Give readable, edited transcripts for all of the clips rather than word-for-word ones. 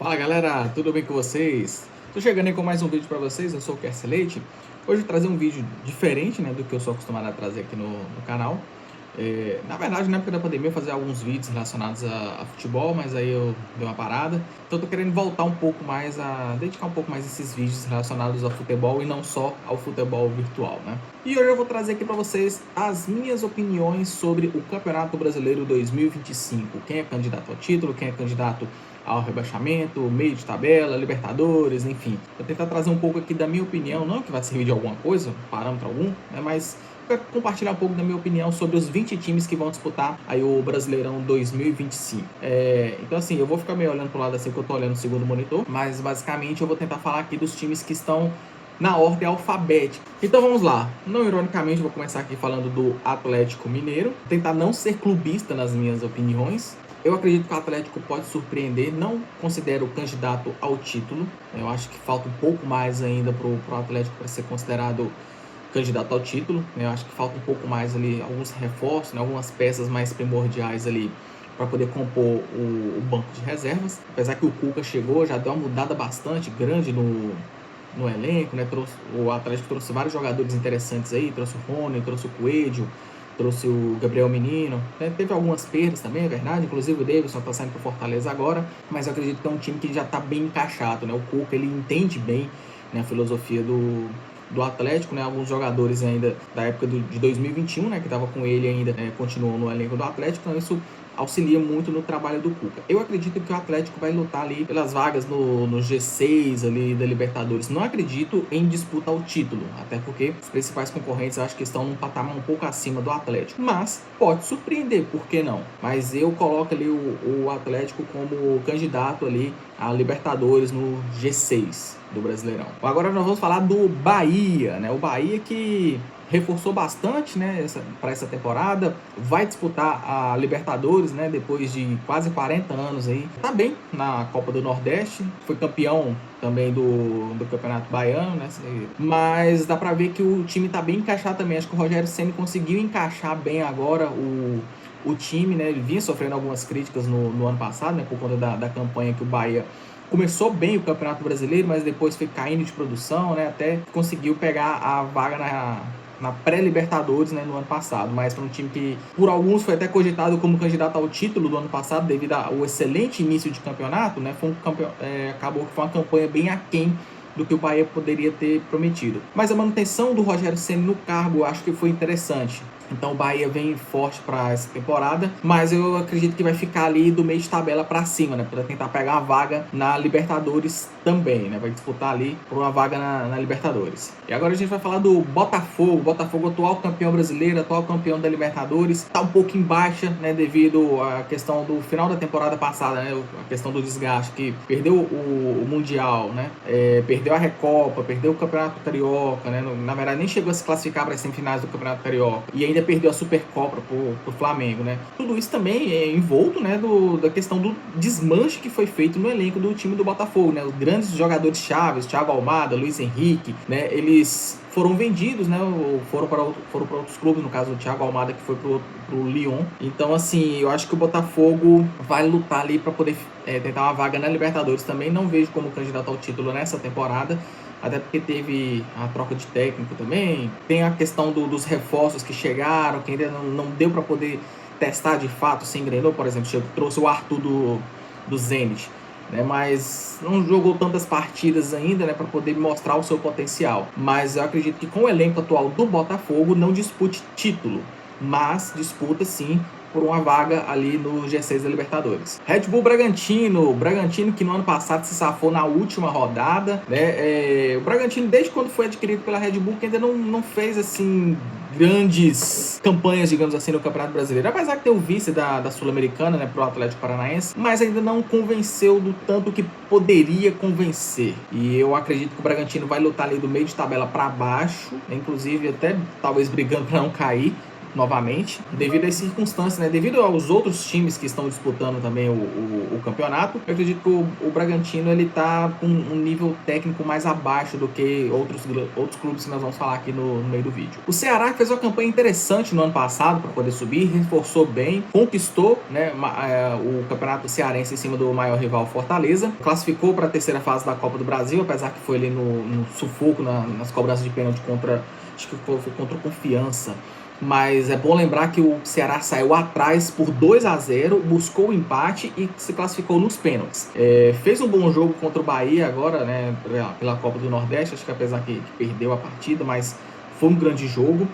Fala galera, tudo bem com vocês? Tô chegando aí com mais um vídeo para vocês, eu sou o Kersi Leite. Hoje eu vou trazer um vídeo diferente, né, do que eu sou acostumado a trazer aqui no canal. Na verdade, na época da pandemia eu fazia alguns vídeos relacionados a futebol, mas aí eu dei uma parada. Então eu tô querendo voltar um pouco mais dedicar um pouco mais esses vídeos relacionados ao futebol e não só ao futebol virtual, né? E hoje eu vou trazer aqui para vocês as minhas opiniões sobre o Campeonato Brasileiro 2025. Quem é candidato ao título, quem é candidato ao rebaixamento, meio de tabela, Libertadores, enfim. Vou tentar trazer um pouco aqui da minha opinião, não que vai servir de alguma coisa, parâmetro algum, né, mas quero compartilhar um pouco da minha opinião sobre os 20 times que vão disputar aí o Brasileirão 2025. Então assim, eu vou ficar meio olhando pro lado assim que eu tô olhando o segundo monitor, mas basicamente eu vou tentar falar aqui dos times que estão na ordem alfabética. Então vamos lá, não ironicamente vou começar aqui falando do Atlético Mineiro, tentar não ser clubista nas minhas opiniões. Eu acredito que o Atlético pode surpreender, não considero candidato ao título. Eu acho que falta um pouco mais ainda para o Atlético para ser considerado candidato ao título. Eu acho que falta um pouco mais ali, alguns reforços, né, algumas peças mais primordiais ali para poder compor o banco de reservas. Apesar que o Cuca chegou, já deu uma mudada bastante grande no elenco, né? O Atlético trouxe vários jogadores interessantes aí, trouxe o Rony, trouxe o Coelho, trouxe o Gabriel Menino, né? Teve algumas perdas também, é verdade, inclusive o Davidson está saindo para o Fortaleza agora, mas eu acredito que é um time que já está bem encaixado, né? O Cuca, ele entende bem, né, a filosofia do Atlético, né? Alguns jogadores ainda da época de 2021, né, que estava com ele ainda, continuam no elenco do Atlético, então isso auxilia muito no trabalho do Cuca. Eu acredito que o Atlético vai lutar ali pelas vagas no G6 ali da Libertadores. Não acredito em disputa ao título, até porque os principais concorrentes eu acho que estão num patamar um pouco acima do Atlético. Mas pode surpreender, por que não? Mas eu coloco ali o Atlético como candidato ali a Libertadores no G6 do Brasileirão. Agora nós vamos falar do Bahia, né? O Bahia que reforçou bastante, né, para essa temporada, vai disputar a Libertadores, né, depois de quase 40 anos aí. Tá bem na Copa do Nordeste, foi campeão também do Campeonato Baiano, né, mas dá pra ver que o time tá bem encaixado também. Acho que o Rogério Ceni conseguiu encaixar bem agora o time, né, ele vinha sofrendo algumas críticas no ano passado, né, por conta da campanha que o Bahia começou bem o Campeonato Brasileiro, mas depois foi caindo de produção, né, até conseguiu pegar a vaga na pré-Libertadores, né, no ano passado, mas para um time que por alguns foi até cogitado como candidato ao título do ano passado devido ao excelente início de campeonato, né, acabou que foi uma campanha bem aquém do que o Bahia poderia ter prometido. Mas a manutenção do Rogério Ceni no cargo eu acho que foi interessante. Então o Bahia vem forte para essa temporada, mas eu acredito que vai ficar ali do meio de tabela para cima, né, para tentar pegar uma vaga na Libertadores também, né, vai disputar ali por uma vaga na Libertadores. E agora a gente vai falar do Botafogo atual campeão brasileiro, atual campeão da Libertadores, tá um pouco em baixa, né, devido à questão do final da temporada passada, né, a questão do desgaste, que perdeu o Mundial, né, perdeu a Recopa, perdeu o Campeonato Carioca, né, na verdade nem chegou a se classificar para as semifinais do Campeonato Carioca, e ainda perdeu a Supercopa pro Flamengo, né? Tudo isso também é envolto, né, da questão do desmanche que foi feito no elenco do time do Botafogo, né? Os grandes jogadores chaves, Thiago Almada, Luiz Henrique, né? Eles foram vendidos, né? Foram para outros clubes, no caso o Thiago Almada que foi pro Lyon. Então, assim, eu acho que o Botafogo vai lutar ali para poder tentar uma vaga na Libertadores também. Não vejo como candidato ao título nessa temporada, até porque teve a troca de técnico também, tem a questão dos reforços que chegaram, que ainda não deu para poder testar de fato se engrenou. Por exemplo, trouxe o Arthur do Zenit, né, mas não jogou tantas partidas ainda, né, para poder mostrar o seu potencial. Mas eu acredito que com o elenco atual do Botafogo não dispute título, mas disputa sim por uma vaga ali no G6 da Libertadores. Red Bull Bragantino que no ano passado se safou na última rodada, né? O Bragantino, desde quando foi adquirido pela Red Bull, que ainda não fez assim grandes campanhas, digamos assim, no Campeonato Brasileiro, apesar de ter o vice da Sul-Americana, né, pro Atlético Paranaense, mas ainda não convenceu do tanto que poderia convencer. E eu acredito que o Bragantino vai lutar ali do meio de tabela para baixo, né, inclusive até talvez brigando para não cair, novamente, devido às circunstâncias, né? Devido aos outros times que estão disputando também o campeonato. Eu acredito que o Bragantino ele tá com um nível técnico mais abaixo do que outros clubes que nós vamos falar aqui no meio do vídeo. O Ceará fez uma campanha interessante no ano passado para poder subir, reforçou bem, conquistou, né, o campeonato cearense em cima do maior rival Fortaleza, classificou para a terceira fase da Copa do Brasil, apesar que foi ali no sufoco nas cobranças de pênalti contra, acho que foi contra o Confiança. Mas é bom lembrar que o Ceará saiu atrás por 2-0, buscou o empate e se classificou nos pênaltis. Fez um bom jogo contra o Bahia agora, né, pela Copa do Nordeste, acho que apesar que perdeu a partida, mas foi um grande jogo.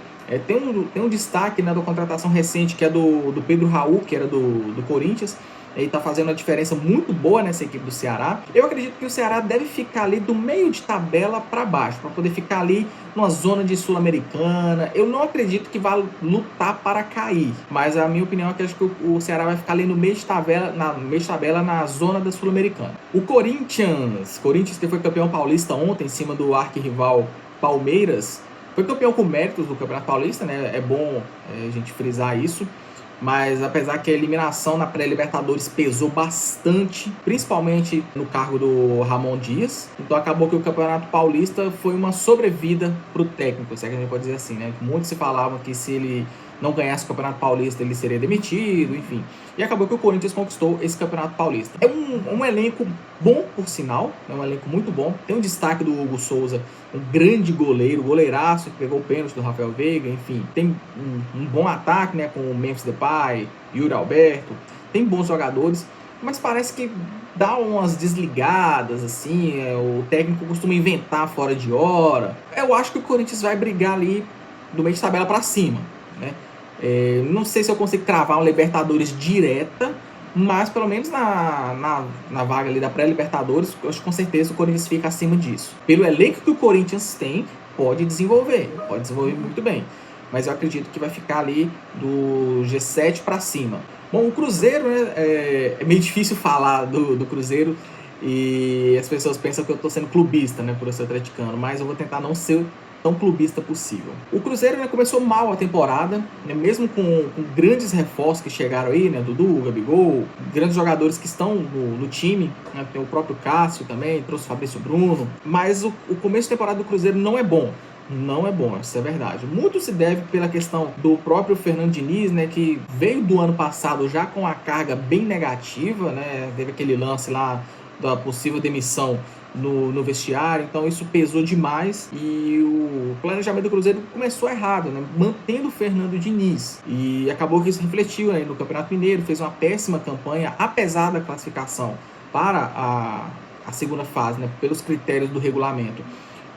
Tem um destaque, né, da contratação recente, que é do Pedro Raul, que era do Corinthians. Ele está fazendo uma diferença muito boa nessa equipe do Ceará. Eu acredito que o Ceará deve ficar ali do meio de tabela para baixo, para poder ficar ali numa zona de Sul-Americana. Eu não acredito que vá lutar para cair, mas a minha opinião é que acho que o Ceará vai ficar ali no meio de tabela, na zona da Sul-Americana. O Corinthians que foi campeão paulista ontem em cima do arquirrival Palmeiras, foi campeão com méritos do Campeonato Paulista, né? É bom a gente frisar isso. Mas apesar que a eliminação na pré-Libertadores pesou bastante, principalmente no cargo do Ramon Dias, então acabou que o Campeonato Paulista foi uma sobrevida para o técnico, se é que a gente pode dizer assim, né? Muitos se falavam que se ele não ganhasse o Campeonato Paulista ele seria demitido, enfim. E acabou que o Corinthians conquistou esse Campeonato Paulista. É um elenco bom, por sinal, é um elenco muito bom. Tem um destaque do Hugo Souza, um grande goleiraço, que pegou o pênalti do Rafael Veiga, enfim. Tem um bom ataque, né, com o Memphis Depay, Yuri Alberto. Tem bons jogadores, mas parece que dá umas desligadas, assim, o técnico costuma inventar fora de hora. Eu acho que o Corinthians vai brigar ali do meio de tabela para cima, né? Não sei se eu consigo cravar uma Libertadores direta, mas pelo menos na vaga ali da pré-Libertadores, eu acho que com certeza o Corinthians fica acima disso. Pelo elenco que o Corinthians tem, pode desenvolver muito bem. Mas eu acredito que vai ficar ali do G7 para cima. Bom, o Cruzeiro, né, é meio difícil falar do Cruzeiro e as pessoas pensam que eu estou sendo clubista, né, por eu ser atleticano, mas eu vou tentar não ser tão clubista possível. O Cruzeiro, né, começou mal a temporada, né, mesmo com grandes reforços que chegaram aí, né, Dudu, Gabigol, grandes jogadores que estão no time, né, tem o próprio Cássio também, trouxe o Fabrício Bruno, mas o começo de temporada do Cruzeiro não é bom. Não é bom, isso é verdade. Muito se deve pela questão do próprio Fernando Diniz, né, que veio do ano passado já com a carga bem negativa, né, teve aquele lance lá da possível demissão no vestiário, então isso pesou demais e o planejamento do Cruzeiro começou errado, né, mantendo o Fernando Diniz, e acabou que isso refletiu, né, no Campeonato Mineiro, fez uma péssima campanha, apesar da classificação para a segunda fase, né, pelos critérios do regulamento.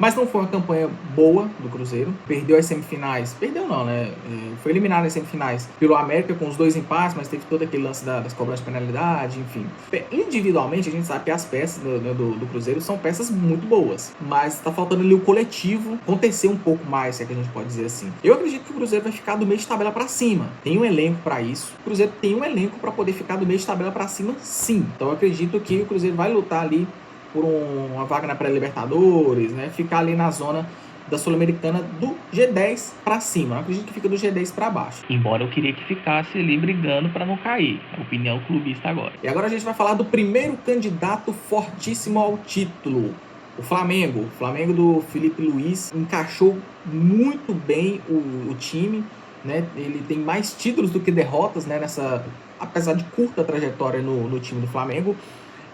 Mas não foi uma campanha boa do Cruzeiro. Perdeu as semifinais. Perdeu não, né? Foi eliminado nas semifinais pelo América com os 2 empates, mas teve todo aquele lance das cobranças de penalidade, enfim. Individualmente, a gente sabe que as peças do Cruzeiro são peças muito boas. Mas tá faltando ali o coletivo acontecer um pouco mais, se é que a gente pode dizer assim. Eu acredito que o Cruzeiro vai ficar do meio de tabela para cima. Tem um elenco para isso. O Cruzeiro tem um elenco para poder ficar do meio de tabela para cima, sim. Então eu acredito que o Cruzeiro vai lutar ali por uma vaga na pré-Libertadores, né? Ficar ali na zona da Sul-Americana do G10 para cima. Eu acredito que fica do G10 para baixo. Embora eu queria que ficasse ali brigando para não cair. É a opinião clubista agora. E agora a gente vai falar do primeiro candidato fortíssimo ao título. O Flamengo. O Flamengo do Felipe Luiz encaixou muito bem o time, né? Ele tem mais títulos do que derrotas, né? Apesar de curta trajetória no time do Flamengo.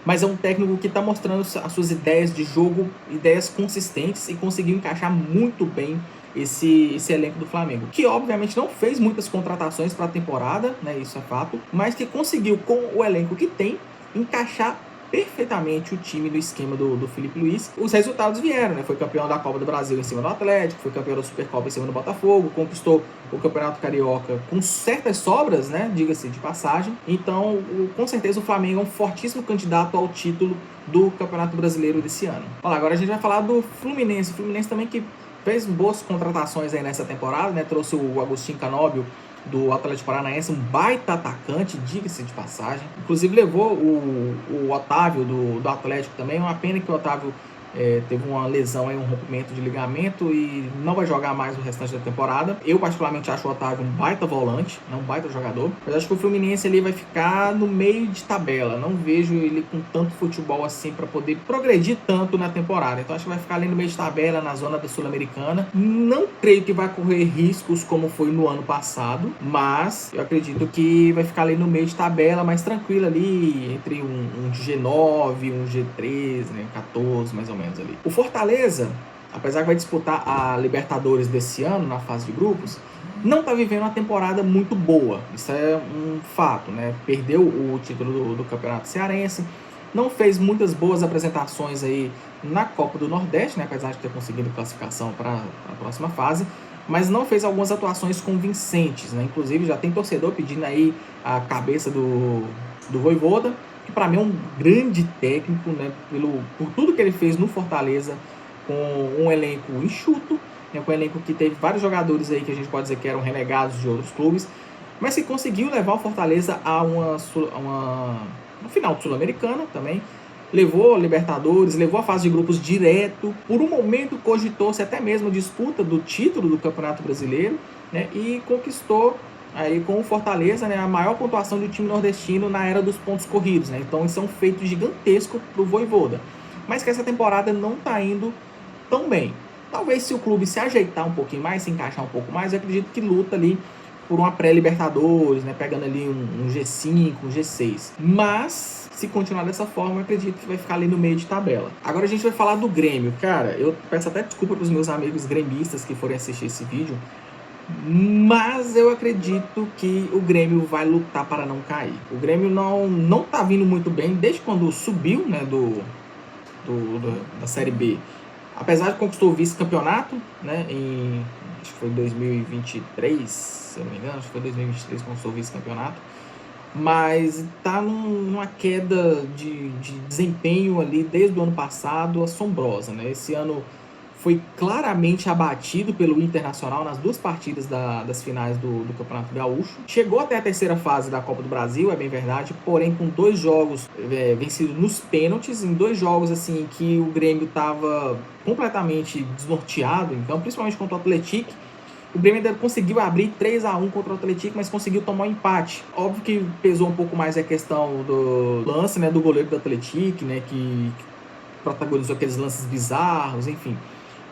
Mas é um técnico que está mostrando as suas ideias de jogo, ideias consistentes, e conseguiu encaixar muito bem esse elenco do Flamengo, que obviamente não fez muitas contratações para a temporada, né, isso é fato, mas que conseguiu, com o elenco que tem, encaixar perfeitamente o time do esquema do Felipe Luiz. Os resultados vieram, né? Foi campeão da Copa do Brasil em cima do Atlético, foi campeão da Supercopa em cima do Botafogo, conquistou o Campeonato Carioca com certas sobras, né? Diga-se de passagem. Então, com certeza o Flamengo é um fortíssimo candidato ao título do Campeonato Brasileiro desse ano. Olha, agora a gente vai falar do Fluminense. O Fluminense também que fez boas contratações aí nessa temporada, né? Trouxe o Agostinho Canóbio do Atlético Paranaense, um baita atacante, diga-se de passagem. Inclusive levou o Otávio do Atlético também. Uma pena que o Otávio teve uma lesão, um rompimento de ligamento e não vai jogar mais o restante da temporada. Eu particularmente acho o Otávio um baita volante, um baita jogador, mas acho que o Fluminense ali vai ficar no meio de tabela. Não vejo ele com tanto futebol assim para poder progredir tanto na temporada. Então acho que vai ficar ali no meio de tabela, na zona da Sul-Americana. Não creio que vai correr riscos como foi no ano passado, mas eu acredito que vai ficar ali no meio de tabela, mais tranquilo ali, entre um G9, um G13, né, 14 mais ou menos ali. O Fortaleza, apesar que vai disputar a Libertadores desse ano, na fase de grupos, não está vivendo uma temporada muito boa. Isso é um fato, né? Perdeu o título do Campeonato Cearense, não fez muitas boas apresentações aí na Copa do Nordeste, né? Apesar de ter conseguido classificação para a próxima fase, mas não fez algumas atuações convincentes, né? Inclusive já tem torcedor pedindo aí a cabeça do Vojvoda, que para mim é um grande técnico, né? Por tudo que ele fez no Fortaleza, com um elenco enxuto, né? Com um elenco que teve vários jogadores aí que a gente pode dizer que eram renegados de outros clubes, mas que conseguiu levar o Fortaleza a uma final sul-americana também, levou a Libertadores, levou a fase de grupos direto, por um momento cogitou-se até mesmo a disputa do título do Campeonato Brasileiro, né? E conquistou aí com o Fortaleza, né, a maior pontuação do time nordestino na era dos pontos corridos, né? Então isso é um feito gigantesco para o Vojvoda, mas que essa temporada não está indo tão bem. Talvez se o clube se ajeitar um pouquinho mais, se encaixar um pouco mais, eu acredito que luta ali por uma pré-Libertadores, né, pegando ali um G5, um G6. Mas, se continuar dessa forma, eu acredito que vai ficar ali no meio de tabela. Agora a gente vai falar do Grêmio. Cara, eu peço até desculpa para os meus amigos gremistas que forem assistir esse vídeo, mas eu acredito que o Grêmio vai lutar para não cair. O Grêmio não tá vindo muito bem desde quando subiu, né, da Série B. Apesar de conquistou o vice-campeonato, né, acho que foi 2023, se eu não me engano, acho que foi 2023 que conquistou o vice-campeonato, mas está numa queda de desempenho ali desde o ano passado assombrosa, né? Esse ano foi claramente abatido pelo Internacional nas duas partidas das finais do Campeonato Gaúcho. Chegou até a terceira fase da Copa do Brasil, é bem verdade, porém com 2 jogos vencidos nos pênaltis, em 2 jogos assim que o Grêmio estava completamente desnorteado, então principalmente contra o Atlético. O Grêmio ainda conseguiu abrir 3-1 contra o Atlético, mas conseguiu tomar um empate. Óbvio que pesou um pouco mais a questão do lance, né, do goleiro do Atlético, né, que protagonizou aqueles lances bizarros, enfim.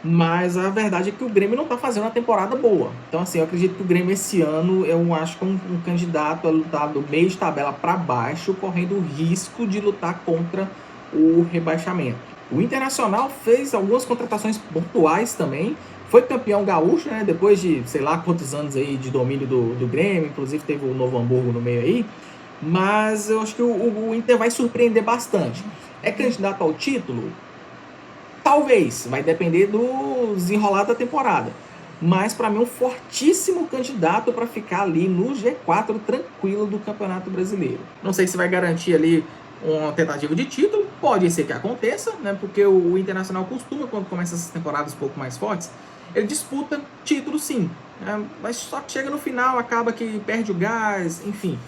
Mas a verdade é que o Grêmio não está fazendo uma temporada boa. Então, assim, eu acredito que o Grêmio esse ano, eu acho que é um candidato a lutar do meio de tabela para baixo, correndo o risco de lutar contra o rebaixamento. O Internacional fez algumas contratações pontuais também. Foi campeão gaúcho, né? Depois de, sei lá, quantos anos aí de domínio do Grêmio. Inclusive teve o Novo Hamburgo no meio aí. Mas eu acho que o Inter vai surpreender bastante. É candidato ao título? Talvez, vai depender do desenrolar da temporada. Mas para mim é um fortíssimo candidato para ficar ali no G4 tranquilo do Campeonato Brasileiro. Não sei se vai garantir ali uma tentativa de título, pode ser que aconteça, né? Porque o Internacional costuma, quando começa essas temporadas um pouco mais fortes, ele disputa título sim, né? Mas só que chega no final, acaba que perde o gás, enfim.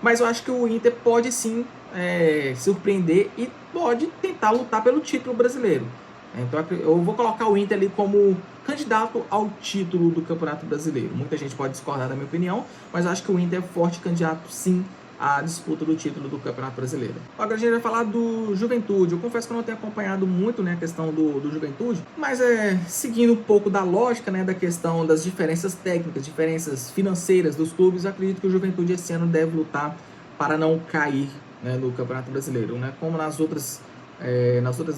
Mas eu acho que o Inter pode sim surpreender e pode tentar lutar pelo título brasileiro. Então eu vou colocar o Inter ali como candidato ao título do Campeonato Brasileiro. Muita gente pode discordar da minha opinião, mas eu acho que o Inter é forte candidato sim à disputa do título do Campeonato Brasileiro. Agora a gente vai falar do Juventude. Eu confesso que eu não tenho acompanhado muito, né, a questão do Juventude, mas seguindo um pouco da lógica, né, da questão das diferenças técnicas, diferenças financeiras dos clubes, eu acredito que o Juventude esse ano deve lutar para não cair, né, no Campeonato Brasileiro, né, como nas outras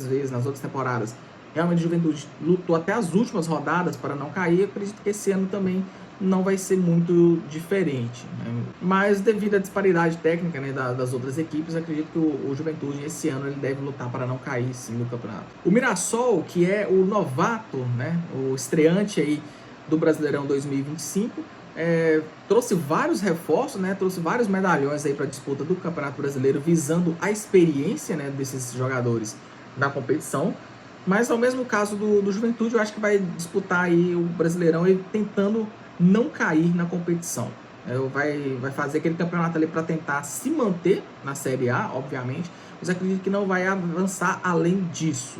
vezes, nas outras temporadas. Realmente a Juventude lutou até as últimas rodadas para não cair. Eu acredito que esse ano também não vai ser muito diferente, né? Mas devido à disparidade técnica, né, das outras equipes, acredito que o Juventude esse ano ele deve lutar para não cair sim no campeonato. O Mirassol, que é o novato, né, o estreante aí do Brasileirão 2025, trouxe vários reforços, né, trouxe vários medalhões aí para a disputa do Campeonato Brasileiro, visando a experiência, né, desses jogadores da competição. Mas ao mesmo caso do Juventude, eu acho que vai disputar aí o Brasileirão e tentando não cair na competição. Vai fazer aquele campeonato ali para tentar se manter na Série A, obviamente, mas acredito que não vai avançar além disso.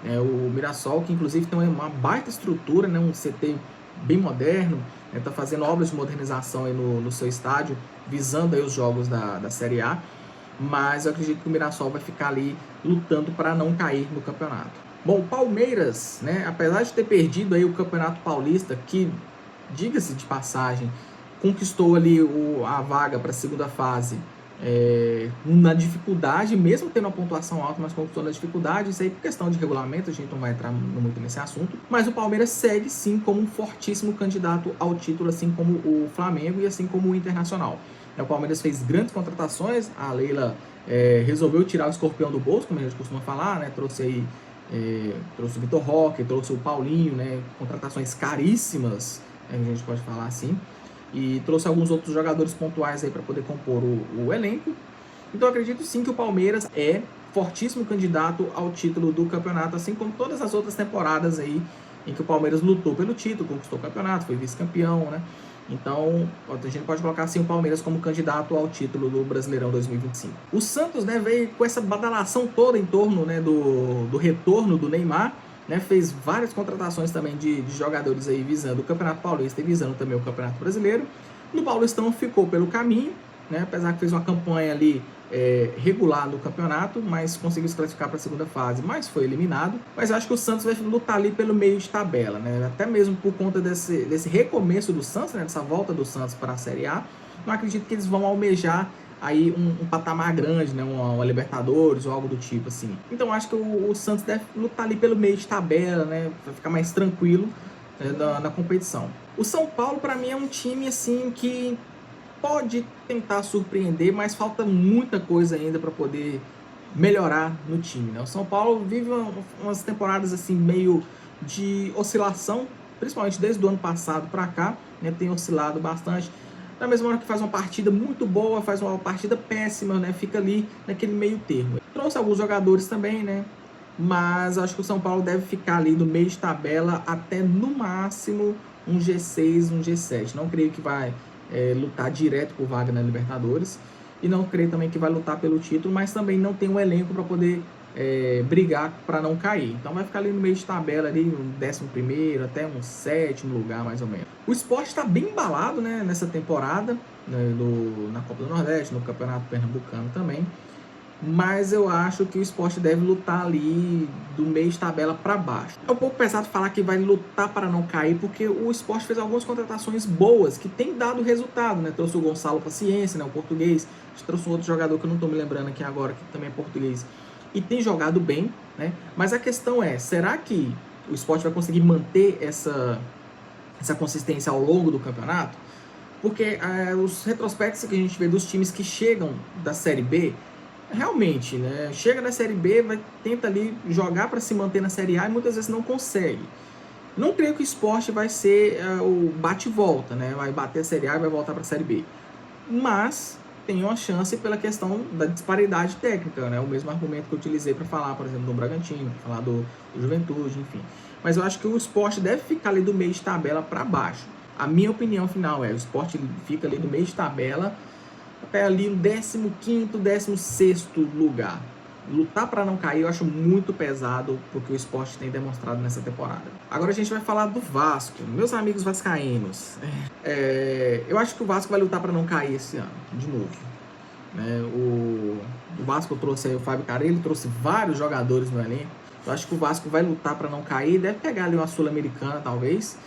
O Mirassol, que inclusive tem uma baita estrutura, né? Um CT bem moderno, está fazendo obras de modernização aí no seu estádio, visando aí os jogos da Série A, mas eu acredito que o Mirassol vai ficar ali lutando para não cair no campeonato. Bom, o Palmeiras, né, apesar de ter perdido aí o Campeonato Paulista, que, diga-se de passagem, conquistou ali a vaga para a segunda fase, na dificuldade, mesmo tendo uma pontuação alta, mas conquistou na dificuldade, isso aí por questão de regulamento, a gente não vai entrar muito nesse assunto, mas o Palmeiras segue sim como um fortíssimo candidato ao título, assim como o Flamengo e assim como o Internacional. O Palmeiras fez grandes contratações, a Leila resolveu tirar o escorpião do bolso, como a gente costuma falar, né? Trouxe o Vitor Roque, trouxe o Paulinho, né? Contratações caríssimas, a gente pode falar assim, e trouxe alguns outros jogadores pontuais aí para poder compor o elenco. Então eu acredito sim que o Palmeiras é fortíssimo candidato ao título do campeonato, assim como todas as outras temporadas aí em que o Palmeiras lutou pelo título, conquistou o campeonato, foi vice-campeão, né? Então, a gente pode colocar assim o Palmeiras como candidato ao título do Brasileirão 2025. O Santos, né, veio com essa badalação toda em torno, né, do retorno do Neymar, né, fez várias contratações também de jogadores aí visando o Campeonato Paulista e visando também o Campeonato Brasileiro. No Paulistão ficou pelo caminho, né, apesar que fez uma campanha ali regular no campeonato, mas conseguiu se classificar para a segunda fase, mas foi eliminado. Mas eu acho que o Santos vai lutar ali pelo meio de tabela, né? Até mesmo por conta desse recomeço do Santos, né? Dessa volta do Santos para a Série A. Não acredito que eles vão almejar aí um patamar grande, né? Uma Libertadores ou algo do tipo assim. Então acho que o Santos deve lutar ali pelo meio de tabela, né? Para ficar mais tranquilo, né? na competição. O São Paulo para mim é um time assim que pode tentar surpreender, mas falta muita coisa ainda para poder melhorar no time, né? O São Paulo vive umas temporadas assim meio de oscilação, principalmente desde o ano passado para cá, né? Tem oscilado bastante. Na mesma hora que faz uma partida muito boa, faz uma partida péssima, né? Fica ali naquele meio termo. Trouxe alguns jogadores também, né? Mas acho que o São Paulo deve ficar ali no meio de tabela até no máximo um G6, um G7. Não creio que vai lutar direto por vaga na Libertadores, e não creio também que vai lutar pelo título, mas também não tem um elenco para poder brigar para não cair. Então vai ficar ali no meio de tabela, ali no 11º até um 7º lugar mais ou menos. O Sport está bem embalado, né, nessa temporada, né, na Copa do Nordeste, no Campeonato Pernambucano também, mas eu acho que o Sport deve lutar ali do meio de tabela para baixo. É um pouco pesado falar que vai lutar para não cair, porque o Sport fez algumas contratações boas que tem dado resultado, né? Trouxe o Gonçalo Paciência, né, o português, trouxe um outro jogador que eu não estou me lembrando aqui agora, que também é português, e tem jogado bem, né? Mas a questão é, será que o Sport vai conseguir manter essa consistência ao longo do campeonato? Porque os retrospectos que a gente vê dos times que chegam da Série B, realmente, né, chega na Série B, tenta ali jogar para se manter na Série A e muitas vezes não consegue. Não creio que o Sport vai ser o bate-volta, né, vai bater a Série A e vai voltar para a Série B. Mas tem uma chance pela questão da disparidade técnica, né, o mesmo argumento que eu utilizei para falar, por exemplo, do Bragantino, para falar do Juventude, enfim. Mas eu acho que o Sport deve ficar ali do meio de tabela para baixo. A minha opinião final o Sport fica ali do meio de tabela até ali o 15º, 16º lugar. Lutar para não cair eu acho muito pesado, porque o Sport tem demonstrado nessa temporada. Agora a gente vai falar do Vasco. Meus amigos vascaínos, eu acho que o Vasco vai lutar para não cair esse ano, de novo. O Vasco trouxe aí o Fábio Carelli, trouxe vários jogadores no elenco. Eu acho que o Vasco vai lutar para não cair, deve pegar ali uma Sul-Americana talvez,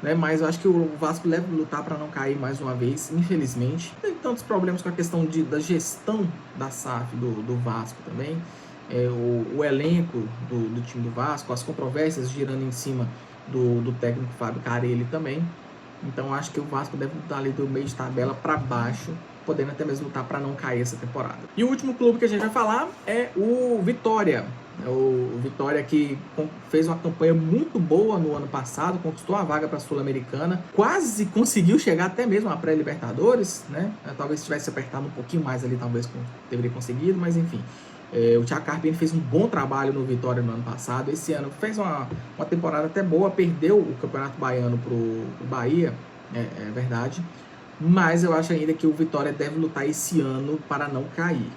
né? Mas eu acho que o Vasco deve lutar para não cair mais uma vez, infelizmente. Tem tantos problemas com a questão da gestão da SAF do Vasco também, o elenco do time do Vasco, as controvérsias girando em cima do técnico Fábio Carelli também. Então acho que o Vasco deve lutar ali do meio de tabela para baixo, podendo até mesmo lutar para não cair essa temporada. E o último clube que a gente vai falar é o Vitória. O Vitória que fez uma campanha muito boa no ano passado, conquistou a vaga para a Sul-Americana, quase conseguiu chegar até mesmo à pré-Libertadores, né? Talvez se tivesse apertado um pouquinho mais ali, talvez teria conseguido, mas enfim. O Thiago Carpini fez um bom trabalho no Vitória no ano passado. Esse ano fez uma temporada até boa, perdeu o Campeonato Baiano pro Bahia, é verdade, mas eu acho ainda que o Vitória deve lutar esse ano para não cair,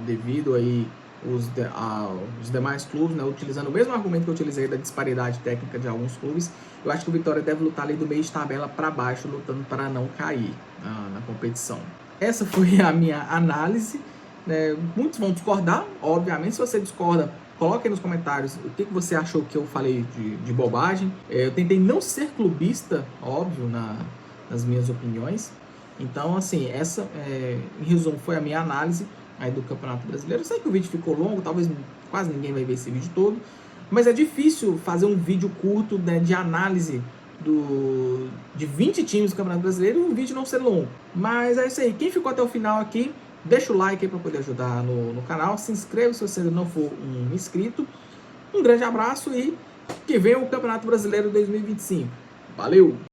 devido aí os demais clubes, né, utilizando o mesmo argumento que eu utilizei da disparidade técnica de alguns clubes. Eu acho que o Vitória deve lutar ali do meio de tabela para baixo, lutando para não cair na competição. Essa foi a minha análise, né? Muitos vão discordar, obviamente. Se você discorda, coloque aí nos comentários o que você achou que eu falei de bobagem. Eu tentei não ser clubista, óbvio, nas minhas opiniões. Então, assim, essa, em resumo, foi a minha análise aí do Campeonato Brasileiro. Eu sei que o vídeo ficou longo, talvez quase ninguém vai ver esse vídeo todo, mas é difícil fazer um vídeo curto, né, de análise de 20 times do Campeonato Brasileiro e um vídeo não ser longo. Mas é isso aí. Quem ficou até o final aqui, deixa o like aí para poder ajudar no canal. Se inscreva se você ainda não for um inscrito. Um grande abraço e que venha o Campeonato Brasileiro 2025. Valeu!